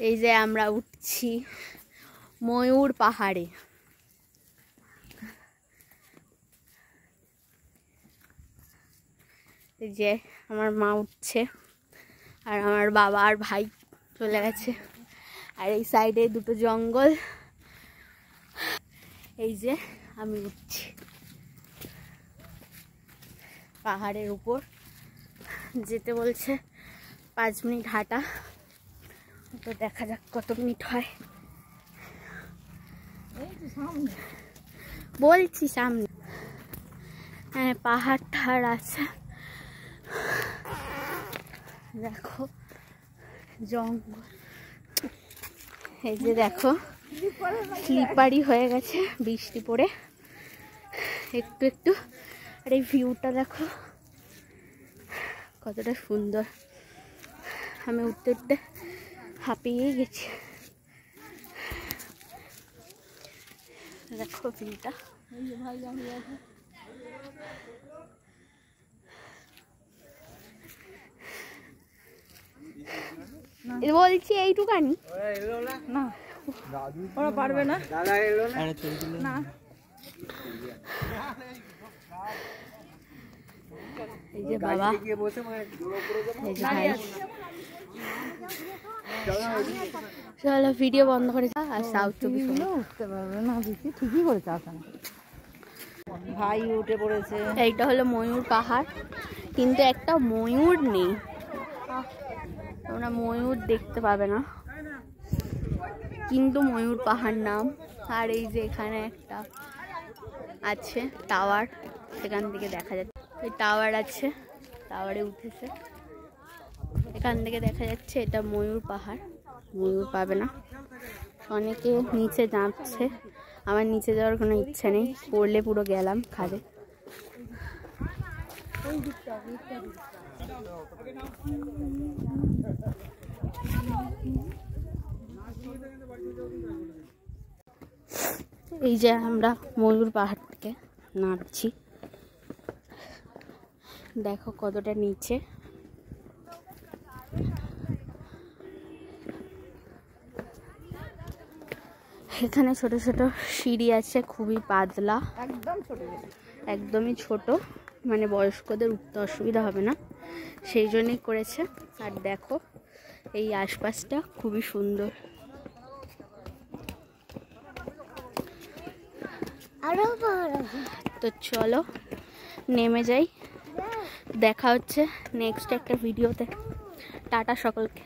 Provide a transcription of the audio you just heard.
এই যে আমরা উঠছি ময়ূর পাহাড়ে। এই যে আমার মা উঠছে আর আমার বাবা আর ভাই চলে গেছে। আর এই সাইডে দুটো জঙ্গল। এই যে আমি উঠছি পাহাড়ের উপর। যেতে বলছে 5 মিনিট হাঁটা, তো দেখা যাক কত মিনিট হয়। বলছি সামনে, হ্যাঁ পাহাড় ঠাড় আছে। দেখো জঙ্গল। এই যে দেখো স্লিপারি হয়ে গেছে বৃষ্টি পড়ে একটু একটু। আর এই ভিউটা দেখো কতটা সুন্দর। আমি উঠতে উঠতে হাঁপিয়ে গেছি। দেখো ভিউটা। বলছি এইটুকানি না, ওরা পারবে না। না এই যে বাবা, এই যে ভাই। চলো ভিডিও বন্ধ করে যা। আর সাউথ চব্বিশ উঠতে পারবে না, বেশি ঠিকই করেছে আসানো। ভাই উঠে পড়েছে। এইটা হলো ময়ূর পাহাড়, কিন্তু একটা ময়ূর নেই, তোমরা ময়ূর দেখতে পাবে না, কিন্তু ময়ূর পাহাড় নাম। আর এই যে এখানে একটা আছে টাওয়ার, সেখান থেকে দেখা যাচ্ছে। এই টাওয়ার আছে, টাওয়ারে উঠেছে, এখান থেকে দেখা যাচ্ছে। এটা ময়ূর পাহাড়, ময়ূর পাবে না। অনেকে নিচে যাচ্ছে, আমার নিচে যাওয়ার কোনো ইচ্ছা নেই, পড়লে পুরো গেলাম খাদে। এই যে আমরা ময়ূর পাহাড় থেকে নামছি, দেখো কতটা নিচে। এখানে ছোট ছোট সিঁড়ি আছে, খুবই পাতলা, একদমই ছোট, মানে বয়স্কদের উঠতে অসুবিধা হবে না, সেই জন্যই করেছে। আর দেখো এই আশপাশটা খুবই সুন্দর। তো চলো নেমে যাই, দেখা হচ্ছে নেক্সট একটা ভিডিওতে। টাটা সকলকে।